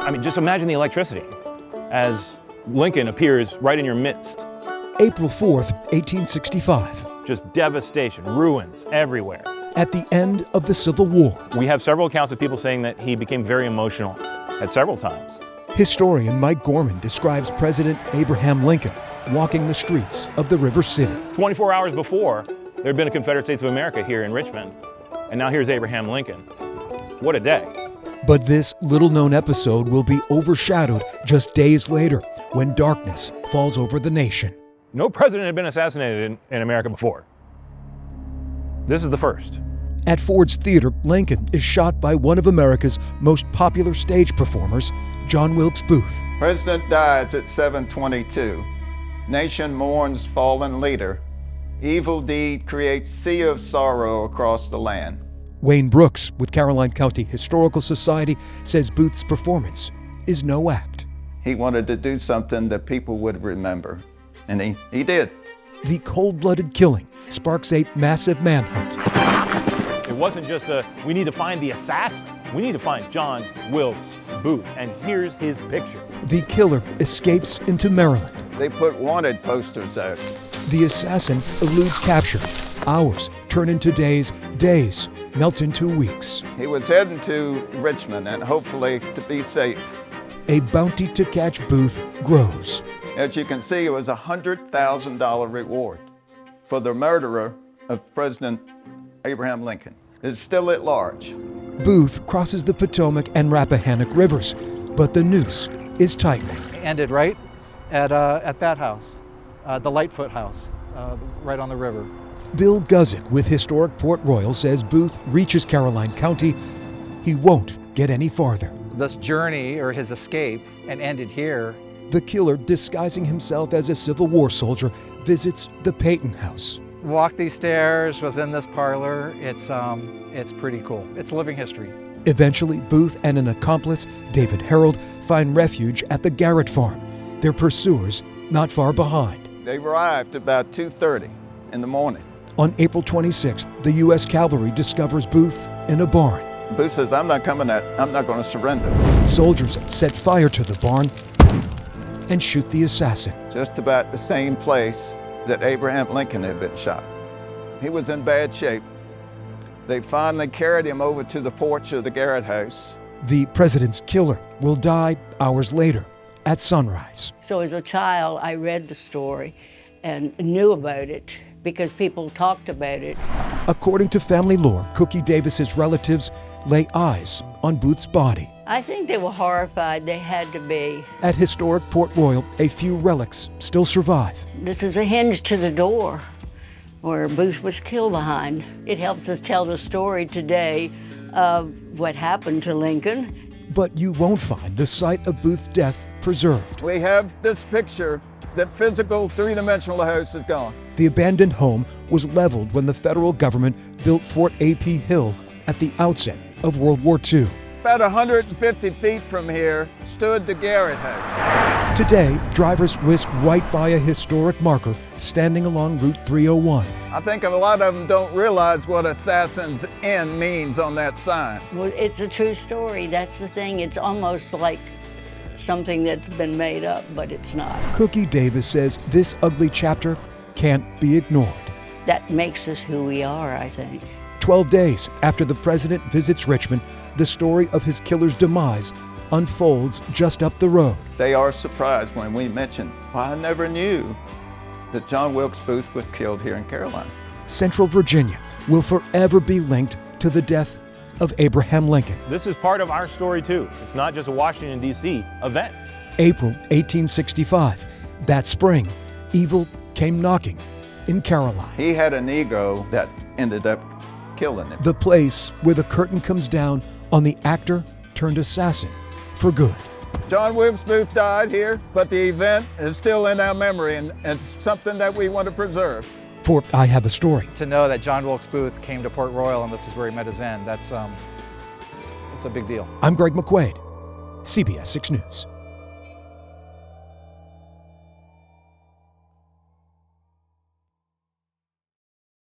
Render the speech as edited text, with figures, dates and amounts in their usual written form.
I mean, just imagine the electricity as Lincoln appears right in your midst. April 4th, 1865. Just devastation, ruins everywhere. At the end of the Civil War. We have several accounts of people saying that he became very emotional at several times. Historian Mike Gorman describes President Abraham Lincoln walking the streets of the River City. 24 hours before, there had been a Confederate States of America here in Richmond, and now here's Abraham Lincoln. What a day. But this little-known episode will be overshadowed just days later when darkness falls over the nation. No president had been assassinated in America before. This is the first. At Ford's Theater, Lincoln is shot by one of America's most popular stage performers, John Wilkes Booth. President dies at 7:22. Nation mourns fallen leader. Evil deed creates sea of sorrow across the land. Wayne Brooks with Caroline County Historical Society says Booth's performance is no act. He wanted to do something that people would remember, and he did. The cold-blooded killing sparks a massive manhunt. It wasn't just we need to find the assassin. We need to find John Wilkes Booth, and here's his picture. The killer escapes into Maryland. They put wanted posters out. The assassin eludes capture. Hours turn into days, days melt into weeks. He was heading to Richmond and hopefully to be safe. A bounty to catch Booth grows. As you can see, it was a $100,000 reward for the murderer of President Abraham Lincoln. It's still at large. Booth crosses the Potomac and Rappahannock rivers, but the noose is tightening. Ended right at that house, the Lightfoot house, right on the river. Bill Guzik with Historic Port Royal says Booth reaches Caroline County. He won't get any farther. This journey, or his escape, and ended here. The killer, disguising himself as a Civil War soldier, visits the Peyton House. Walked these stairs, was in this parlor. It's pretty cool. It's living history. Eventually, Booth and an accomplice, David Harold, find refuge at the Garrett Farm. Their pursuers not far behind. They arrived about 2:30 in the morning. On April 26th, the U.S. Cavalry discovers Booth in a barn. Booth says, I'm not going to surrender. Soldiers set fire to the barn and shoot the assassin. Just about the same place that Abraham Lincoln had been shot. He was in bad shape. They finally carried him over to the porch of the Garrett House. The president's killer will die hours later at sunrise. So as a child, I read the story and knew about it because people talked about it. According to family lore, Cookie Davis's relatives lay eyes on Booth's body. I think they were horrified. They had to be. At historic Port Royal, a few relics still survive. This is a hinge to the door where Booth was killed behind. It helps us tell the story today of what happened to Lincoln. But you won't find the site of Booth's death preserved. We have this picture. That physical three-dimensional house is gone. The abandoned home was leveled when the federal government built Fort A.P. Hill at the outset of World War II. About 150 feet from here stood the Garrett House. Today, drivers whisk right by a historic marker standing along Route 301. I think a lot of them don't realize what Assassin's Inn means on that sign. Well, it's a true story. That's the thing. It's almost like something that's been made up, but it's not. Cookie Davis says this ugly chapter can't be ignored. That makes us who we are, I think. 12 days after the president visits Richmond, the story of his killer's demise unfolds just up the road. They are surprised when we mention, well, I never knew that John Wilkes Booth was killed here in Carolina. Central Virginia will forever be linked to the death of Abraham Lincoln. This is part of our story too. It's not just a Washington, D.C. event. April 1865. That spring, evil came knocking in Caroline. He had an ego that ended up killing him. The place where the curtain comes down on the actor turned assassin for good. John Wilkes Booth died here, but the event is still in our memory, and it's something that we want to preserve. For I Have a Story. To know that John Wilkes Booth came to Port Royal and this is where he met his end, it's a big deal. I'm Greg McQuade, CBS 6 News.